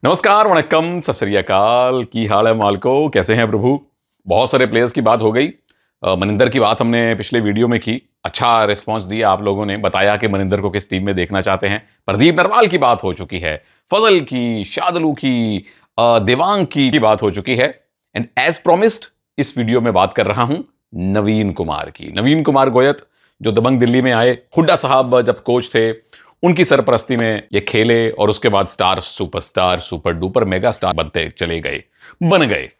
नमस्कार, वणक्कम, सत श्री अकाल। की हाल है मालको, कैसे हैं प्रभु। बहुत सारे प्लेयर्स की बात हो गई। मनिंदर की बात हमने पिछले वीडियो में की, अच्छा रिस्पांस दिया आप लोगों ने, बताया कि मनिंदर को किस टीम में देखना चाहते हैं। प्रदीप नरवाल की बात हो चुकी है, फजल की, शादलू की, देवांग की बात हो चुकी है। एंड एज प्रोमिस्ड इस वीडियो में बात कर रहा हूं नवीन कुमार की। नवीन कुमार गोयत जो दबंग दिल्ली में आए, हुड्डा साहब जब कोच थे उनकी सरपरस्ती में ये खेले और उसके बाद star, superstar, super duper mega star बनते चले गए, बन गए।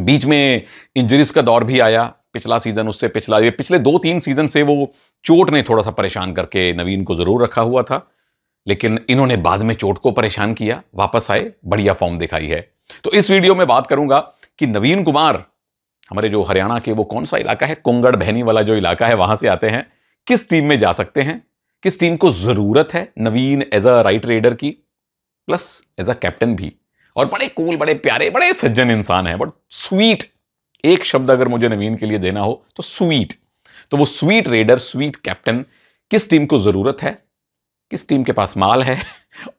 बीच में इंजरीज का दौर भी आया, पिछला सीजन, उससे पिछला, ये पिछले 2-3 सीजन से वो चोट ने थोड़ा सा परेशान करके नवीन को जरूर रखा हुआ था, लेकिन इन्होंने बाद में चोट को परेशान किया, वापस आए, बढ़िया फॉर्म दिखाई है। तो इस वीडियो में बात करूंगा कि नवीन कुमार हमारे जो हरियाणा के, वो कौन सा इलाका है, कुंगड़ बहनी वाला जो इलाका है, वहां से आते हैं, किस टीम में जा सकते हैं, किस टीम को जरूरत है नवीन एज अ राइट रेडर की, प्लस एज अ कैप्टन भी। और बड़े कूल, बड़े प्यारे, बड़े सज्जन इंसान है, बट स्वीट। एक शब्द अगर मुझे नवीन के लिए देना हो तो स्वीट। तो वो स्वीट रेडर, स्वीट कैप्टन, किस टीम को जरूरत है, किस टीम के पास माल है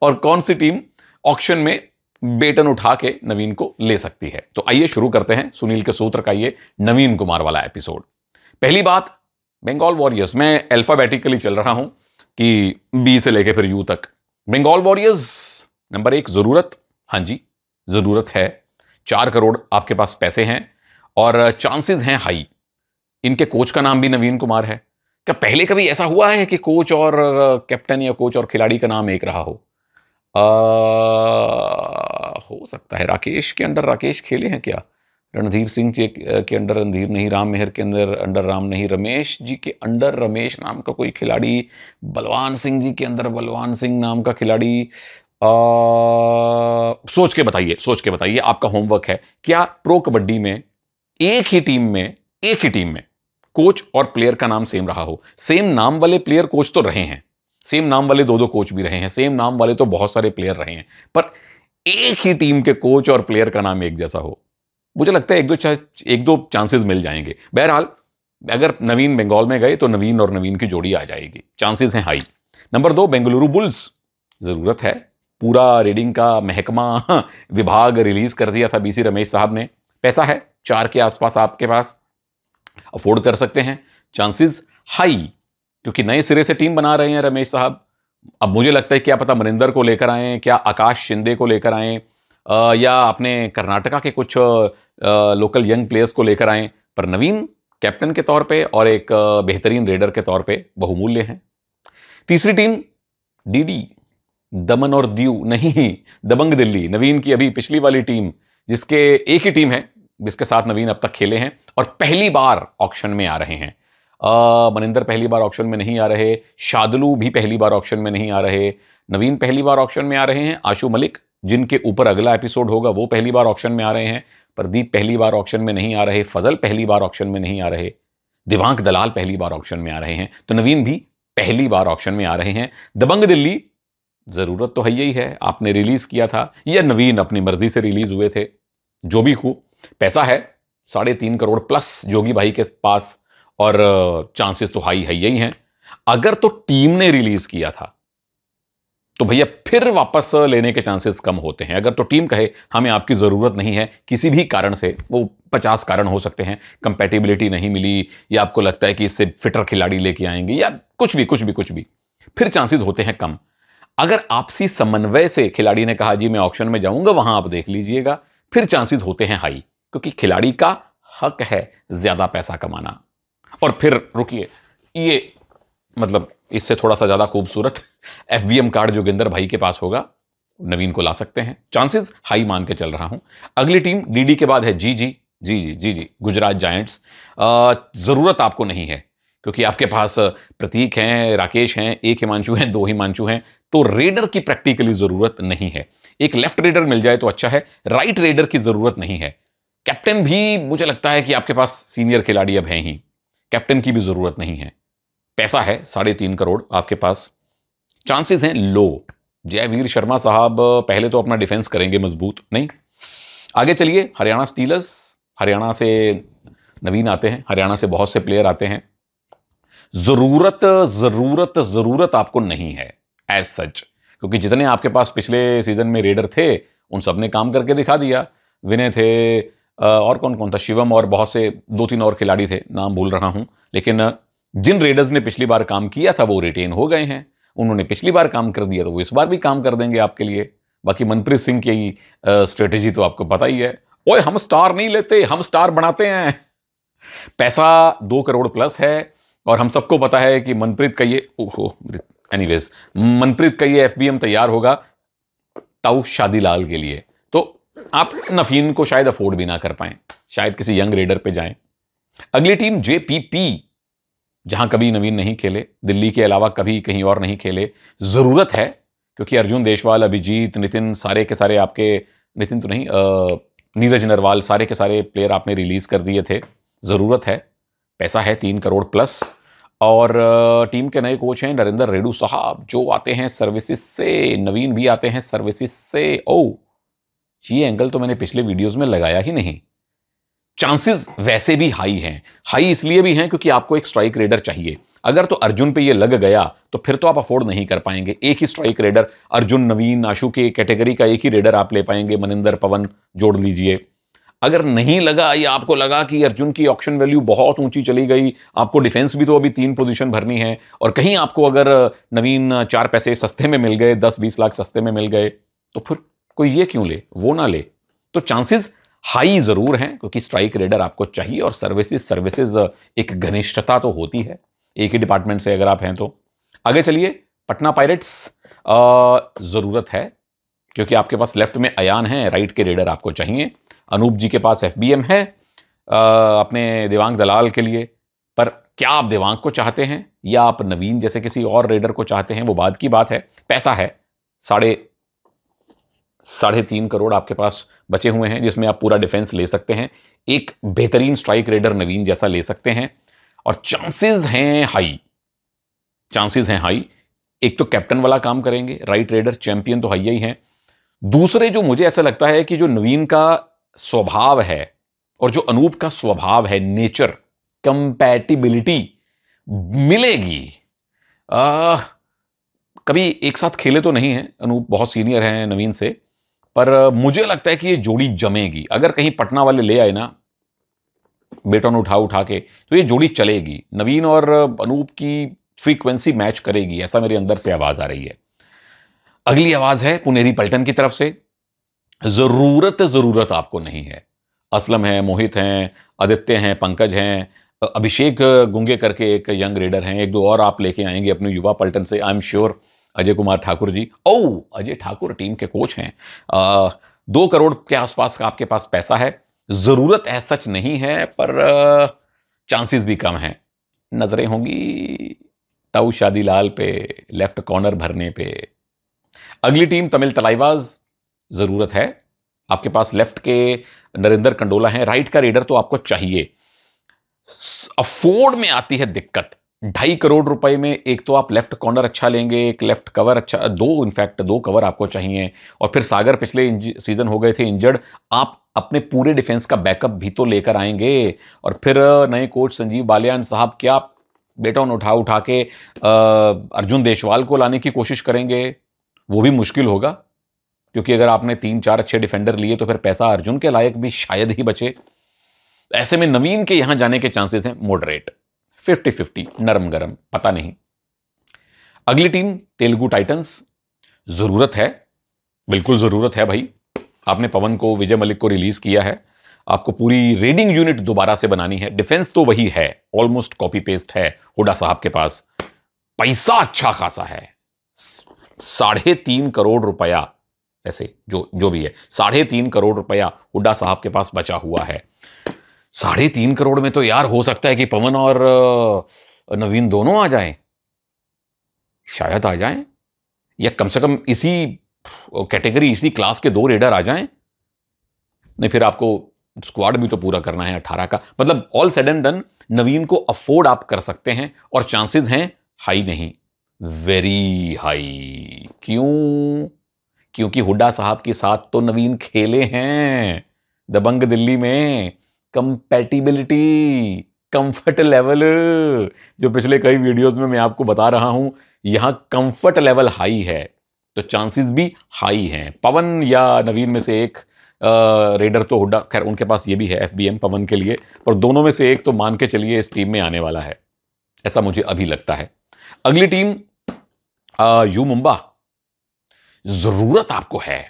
और कौन सी टीम ऑक्शन में बेटन उठा के नवीन को ले सकती है। तो आइए शुरू करते हैं सुनील के सूत्र का ये नवीन कुमार वाला एपिसोड। पहली बात, बंगाल वॉरियर्स, मैं अल्फाबेटिकली चल रहा हूं कि बी से लेके फिर यू तक। बंगाल वॉरियर्स नंबर 1, जरूरत, हां जी जरूरत है। 4 करोड़ आपके पास पैसे हैं और चांसेस हैं हाई। इनके कोच का नाम भी नवीन कुमार है। क्या पहले कभी ऐसा हुआ है कि कोच और कैप्टन या कोच और खिलाड़ी का नाम एक रहा हो? हो सकता है राकेश के अंडर राकेश खेले हैं क्या? रणधीर सिंह जी के अंडर रणधीर नहीं, राम मेहर के अंदर राम नहीं, रमेश जी के अंडर रमेश नाम का कोई खिलाड़ी, बलवान सिंह जी के अंदर बलवान सिंह नाम का खिलाड़ी। सोच के बताइए, सोच के बताइए, आपका होमवर्क है। क्या प्रो कबड्डी में एक ही टीम में कोच और प्लेयर का नाम सेम रहा हो? सेम नाम वाले प्लेयर कोच तो रहे हैं, सेम नाम वाले 2-2 कोच भी रहे हैं, सेम नाम वाले तो बहुत सारे प्लेयर रहे हैं, पर एक ही टीम के कोच और प्लेयर का नाम एक जैसा हो, मुझे लगता है एक दो चांसेस मिल जाएंगे। बहरहाल, अगर नवीन बंगाल में गए तो नवीन और नवीन की जोड़ी आ जाएगी, चांसेस हैं हाई। नंबर 2, बेंगलुरु बुल्स, जरूरत है। पूरा रीडिंग का महकमा विभाग रिलीज कर दिया था बीसी रमेश साहब ने। पैसा है 4 के आसपास आपके पास, अफोर्ड कर सकते हैं, चांसेस हाई, क्योंकि नए सिरे से टीम बना रहे हैं रमेश साहब। अब मुझे लगता है क्या पता मनिंदर को लेकर आए, क्या आकाश शिंदे को लेकर आए, या अपने कर्नाटका के कुछ लोकल यंग प्लेयर्स को लेकर आए, पर नवीन कैप्टन के तौर पे और एक बेहतरीन रेडर के तौर पे बहुमूल्य हैं। तीसरी टीम डीडी, दमन और दीव नहीं, दबंग दिल्ली, नवीन की अभी पिछली वाली टीम, जिसके एक ही टीम है जिसके साथ नवीन अब तक खेले हैं और पहली बार ऑक्शन में आ रहे हैं। मनिंदर पहली बार ऑक्शन में नहीं आ रहे, शादलू भी पहली बार ऑक्शन में नहीं आ रहे, नवीन पहली बार ऑक्शन में आ रहे हैं, आशु मलिक जिनके ऊपर अगला एपिसोड होगा वो पहली बार ऑक्शन में आ रहे हैं, प्रदीप पहली बार ऑक्शन में नहीं आ रहे, फजल पहली बार ऑक्शन में नहीं आ रहे, दिवांक दलाल पहली बार ऑक्शन में आ रहे हैं, तो नवीन भी पहली बार ऑक्शन में आ रहे हैं। दबंग दिल्ली, जरूरत तो है यही है, आपने रिलीज किया था या नवीन अपनी मर्जी से रिलीज हुए थे, जो भी हो, पैसा है 3.5 करोड़ प्लस जोगी भाई के पास, और चांसेस तो हाई है यही हैं। अगर तो टीम ने रिलीज किया था तो भैया फिर वापस लेने के चांसेस कम होते हैं। अगर तो टीम कहे हमें आपकी जरूरत नहीं है किसी भी कारण से, वो 50 कारण हो सकते हैं, कंपैटिबिलिटी नहीं मिली, या आपको लगता है कि इससे फिटर खिलाड़ी लेके आएंगे, या कुछ भी, फिर चांसेस होते हैं कम। अगर आपसी समन्वय से खिलाड़ी ने कहा जी मैं ऑक्शन में जाऊंगा, वहां आप देख लीजिएगा, फिर चांसेस होते हैं हाई, क्योंकि खिलाड़ी का हक है ज्यादा पैसा कमाना। और फिर रुकिए, ये मतलब इससे थोड़ा सा ज्यादा खूबसूरत एफबीएम कार्ड जोगिंदर भाई के पास होगा, नवीन को ला सकते हैं, चांसेस हाई मान के चल रहा हूं। अगली टीम डीडी के बाद है जी, गुजरात जायंट्स। जरूरत आपको नहीं है, क्योंकि आपके पास प्रतीक हैं, राकेश हैं, एक हिमांशु हैं, 2 हिमांशु हैं, तो रेडर की प्रैक्टिकली जरूरत नहीं है। एक लेफ्ट रेडर मिल जाए तो अच्छा है, राइट रेडर की जरूरत नहीं है। कैप्टन भी मुझे लगता है कि आपके पास सीनियर खिलाड़ी अब हैं ही, कैप्टन की भी जरूरत नहीं है। पैसा है 3.5 करोड़ आपके पास, चांसेस हैं लो। जयवीर शर्मा साहब पहले तो अपना डिफेंस करेंगे मजबूत, नहीं। आगे चलिए, हरियाणा स्टीलर्स, हरियाणा से नवीन आते हैं, हरियाणा से बहुत से प्लेयर आते हैं। जरूरत आपको नहीं है एज सच, क्योंकि जितने आपके पास पिछले सीजन में रेडर थे उन सब ने काम करके दिखा दिया। विनय थे, और कौन कौन था, शिवम, और बहुत से 2-3 और खिलाड़ी थे, नाम भूल रहा हूं, लेकिन जिन रेडर्स ने पिछली बार काम किया था वो रिटेन हो गए हैं। उन्होंने पिछली बार काम कर दिया तो वो इस बार भी काम कर देंगे आपके लिए। बाकी मनप्रीत सिंह की स्ट्रेटेजी तो आपको पता ही है, ओए हम स्टार नहीं लेते, हम स्टार बनाते हैं। पैसा 2 करोड़ प्लस है और हम सबको पता है कि मनप्रीत का ये एनीवेज मनप्रीत का ये एफबीएम तैयार होगा ताऊ शादीलाल के लिए, तो आप नफीन को शायद अफोर्ड भी ना कर पाएं, शायद किसी यंग रेडर पे जाएं। अगली टीम जेपीपी, जहां कभी नवीन नहीं खेले, दिल्ली के अलावा कभी कहीं और नहीं खेले। जरूरत है क्योंकि अर्जुन देशवाल, अभिजीत, नितिन, सारे के सारे आपके, नितिन तो नहीं, नीरज नरवाल, सारे के सारे प्लेयर आपने रिलीज कर दिए थे। जरूरत है, पैसा है 3 करोड़ प्लस। और टीम के नए कोच हैं नरेंद्र रेडू साहब, जो आते हैं सर्विसेज से, नवीन भी आते हैं सर्विसेज से। ओ, ये एंगल तो मैंने पिछले वीडियोस में लगाया ही नहीं। चांसेस वैसे भी हाई हैं, हाई इसलिए भी हैं क्योंकि आपको एक स्ट्राइक रेडर चाहिए। अगर तो अर्जुन पे ये लग गया तो फिर तो आप अफोर्ड नहीं कर पाएंगे। एक ही स्ट्राइक रेडर, अर्जुन, नवीन, आशु के कैटेगरी का एक ही रेडर आप ले पाएंगे, मनिंदर, पवन जोड़ लीजिए। अगर नहीं लगा या आपको लगा कि अर्जुन की ऑक्शन वैल्यू बहुत ऊंची चली गई, आपको डिफेंस भी तो अभी 3 पोजीशन भरनी है, और कहीं आपको अगर नवीन 4 पैसे सस्ते में मिल गए, 10-20 लाख सस्ते में मिल गए, तो फिर कोई ये क्यों ले, वो ना ले। तो चांसेस हाई जरूर हैं क्योंकि स्ट्राइक रेडर आपको चाहिए, और सर्विसेज एक घनिष्ठता तो होती है एक ही डिपार्टमेंट से अगर आप हैं तो। आगे चलिए, पटना पायरेट्स, जरूरत है क्योंकि आपके पास लेफ्ट में अयान है, राइट के रेडर आपको चाहिए। अनूप जी के पास एफबीएम है अपने देवांग दलाल के लिए, पर क्या आप देवांग को चाहते हैं या आप नवीन जैसे किसी और रेडर को चाहते हैं, वो बाद की बात है। पैसा है, 3.5 करोड़ आपके पास बचे हुए हैं, जिसमें आप पूरा डिफेंस ले सकते हैं, एक बेहतरीन स्ट्राइक रेडर नवीन जैसा ले सकते हैं, और चांसेस हैं हाई। एक तो कैप्टन वाला काम करेंगे, राइट रेडर चैंपियन तो हाई ही हैं। दूसरे जो मुझे ऐसा लगता है कि जो नवीन का स्वभाव है और जो अनूप का स्वभाव है, नेचर, कंपैटिबिलिटी मिलेगी। कभी एक साथ खेले तो नहीं है, अनूप बहुत सीनियर हैं नवीन से, पर मुझे लगता है कि ये जोड़ी जमेगी। अगर कहीं पटना वाले ले आए ना बेटन उठा के, तो ये जोड़ी चलेगी। नवीन और अनूप की फ्रीक्वेंसी मैच करेगी, ऐसा मेरे अंदर से आवाज आ रही है। अगली आवाज है पुनेरी पलटन की तरफ से। जरूरत आपको नहीं है। असलम है, मोहित हैं, आदित्य हैं, पंकज हैं, अभिषेक गुंगे करके एक यंग रेडर हैं, 1-2 और आप लेके आएंगे अपने युवा पलटन से, I am sure. Ajay Kumar Thakur ji, Ajay Thakur team के कोच हैं। 2 करोड़ के आसपास का आपके पास पैसा है। जरूरत है सच नहीं है, पर चांसेस भी कम हैं। नजरें होंगी ताऊ शादीलाल पे, लेफ्ट कॉर्नर भरने पे। अगली टीम तमिल तलाइवाज, जरूरत है। आपके पास लेफ्ट के नरेंद्र कंडोला हैं, राइट का रेडर तो आपको चाहिए। अफोर्ड में आती है दिक्कत। 2.5 करोड़ रुपए में एक तो आप लेफ्ट कॉर्नर अच्छा लेंगे, एक लेफ्ट कवर अच्छा, 2 कवर आपको चाहिए, और फिर सागर पिछले सीजन हो गए थे इंजर्ड, आप अपने पूरे डिफेंस का बैकअप भी तो लेकर आएंगे। और फिर नए कोच संजीव बालियान साहब क्या बेटन उठा के अर्जुन देशवाल को लाने की कोशिश करेंगे, वो भी मुश्किल होगा, क्योंकि अगर आपने 3-4 अच्छे डिफेंडर लिए तो फिर पैसा अर्जुन के लायक भी शायद ही बचे। ऐसे में नवीन के यहां जाने के चांसेस हैं मॉडरेट, 50-50, नरम गरम, पता नहीं। अगली टीम तेलुगु टाइटंस, जरूरत है, बिल्कुल जरूरत है भाई। आपने पवन को, विजय मलिक को रिलीज किया है, आपको पूरी रेडिंग यूनिट दोबारा से बनानी है। डिफेंस तो वही है, ऑलमोस्ट कॉपी पेस्ट है हुडा साहब के पास। पैसा अच्छा खासा है, 3.5 करोड़ रुपया, ऐसे जो भी है 3.5 करोड़ रुपया हुड्डा साहब के पास बचा हुआ है। 3.5 करोड़ में तो यार हो सकता है कि पवन और नवीन दोनों आ जाएं, शायद आ जाएं, या कम से कम इसी कैटेगरी, इसी क्लास के 2 रेडर आ जाएं। नहीं, फिर आपको स्क्वाड भी तो पूरा करना है 18 का। मतलब ऑल सेड एंड डन, नवीन को अफोर्ड आप कर सकते हैं, और चांसेस हैं हाई नहीं, वेरी हाई। क्यों? क्योंकि हुड्डा साहब के साथ तो नवीन खेले हैं दबंग दिल्ली में। कंपैटिबिलिटी, कंफर्ट लेवल, जो पिछले कई वीडियोस में मैं आपको बता रहा हूं, यहां कंफर्ट लेवल हाई है। तो चांसेस भी हाई हैं। पवन या नवीन में से एक, रेडर तो हुड्डा, खैर उनके पास ये भी है एफबीएम पवन के लिए, पर दोनों में से एक तो मान के चलिए इस टीम में आने वाला है, ऐसा मुझे अभी लगता है। अगली टीम यू मुंबा। जरूरत आपको है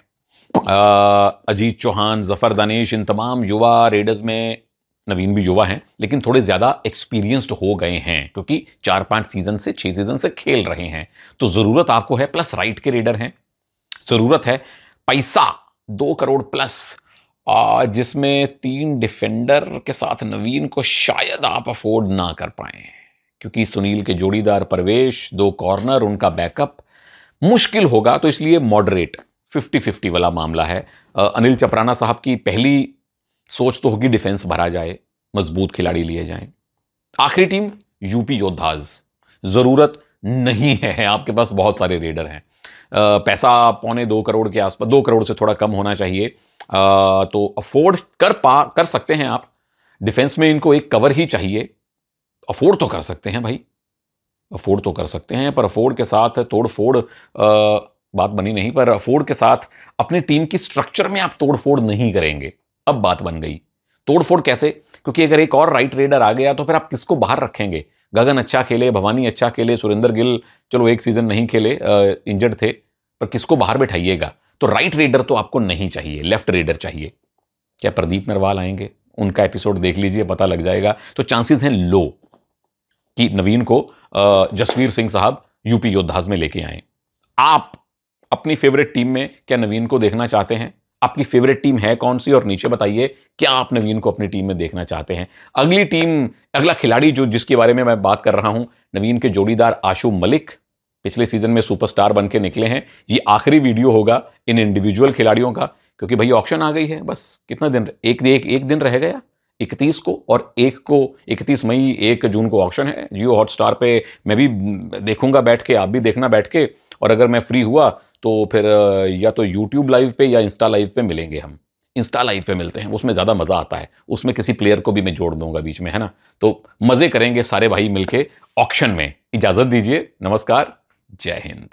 अजीत चौहान, जफर दानिश, इन तमाम युवा रेडर्स में नवीन भी युवा हैं लेकिन थोड़े ज्यादा एक्सपीरियंस्ड हो गए हैं क्योंकि 4-5 सीजन से 6 सीजन से खेल रहे हैं। तो जरूरत आपको है, प्लस राइट के रेडर हैं। जरूरत है पैसा 2 करोड़ प्लस, जिसमें 3 डिफेंडर के साथ नवीन को शायद आप अफोर्ड ना कर पाए क्योंकि सुनील के जोड़ीदार परवेश, 2 कॉर्नर, उनका बैकअप मुश्किल होगा। तो इसलिए मॉडरेट 50-50 वाला मामला है। अनिल चपराना साहब की पहली सोच तो होगी डिफेंस भरा जाए, मजबूत खिलाड़ी लिए जाएं। आखिरी टीम यूपी योद्धाज। जरूरत नहीं है, आपके पास बहुत सारे रेडर हैं। पैसा 2.25 करोड़ के आसपास, 2 करोड़ से थोड़ा कम होना चाहिए, तो अफोर्ड कर सकते हैं आप। डिफेंस में इनको एक कवर ही चाहिए, अफोर्ड तो कर सकते हैं भाई, अफोर्ड तो कर सकते हैं, पर अफोर्ड के साथ तोड़ फोड़ बात बनी नहीं। पर अफोर्ड के साथ अपनी टीम की स्ट्रक्चर में आप तोड़ फोड़ नहीं करेंगे, अब बात बन गई। तोड़ फोड़ कैसे? क्योंकि अगर एक और राइट रेडर आ गया तो फिर आप किसको बाहर रखेंगे? गगन अच्छा खेले, भवानी अच्छा खेले, सुरेंद्र गिल चलो एक सीजन नहीं खेले, इंजर्ड थे, पर किसको बाहर बैठाइएगा? तो राइट रेडर तो आपको नहीं चाहिए, लेफ्ट रेडर चाहिए। क्या प्रदीप नरवाल आएंगे? उनका एपिसोड देख लीजिए, पता लग जाएगा। तो चांसेस हैं लो कि नवीन को जसवीर सिंह साहब यूपी योद्धाज में लेके आए। आप अपनी फेवरेट टीम में क्या नवीन को देखना चाहते हैं? आपकी फेवरेट टीम है कौन सी? और नीचे बताइए क्या आप नवीन को अपनी टीम में देखना चाहते हैं। अगली टीम, अगला खिलाड़ी जो जिसके बारे में मैं बात कर रहा हूं, नवीन के जोड़ीदार आशु मलिक, पिछले सीजन में सुपरस्टार बन के निकले हैं। ये आखिरी वीडियो होगा इन इंडिविजुअल खिलाड़ियों का, क्योंकि भाई ऑक्शन आ गई है। बस कितना दिन, एक दिन रह गया, 31 को, और 31 मई 1 जून को ऑक्शन है। जियो हॉटस्टार पे मैं भी देखूंगा बैठ के, आप भी देखना बैठ के, और अगर मैं फ्री हुआ तो फिर या तो यूट्यूब लाइव पे या इंस्टा लाइव पे मिलेंगे। हम इंस्टा लाइव पे मिलते हैं, उसमें ज़्यादा मज़ा आता है। उसमें किसी प्लेयर को भी मैं जोड़ दूंगा बीच में, है ना? तो मज़े करेंगे सारे भाई मिलके ऑक्शन में। इजाज़त दीजिए, नमस्कार, जय हिंद।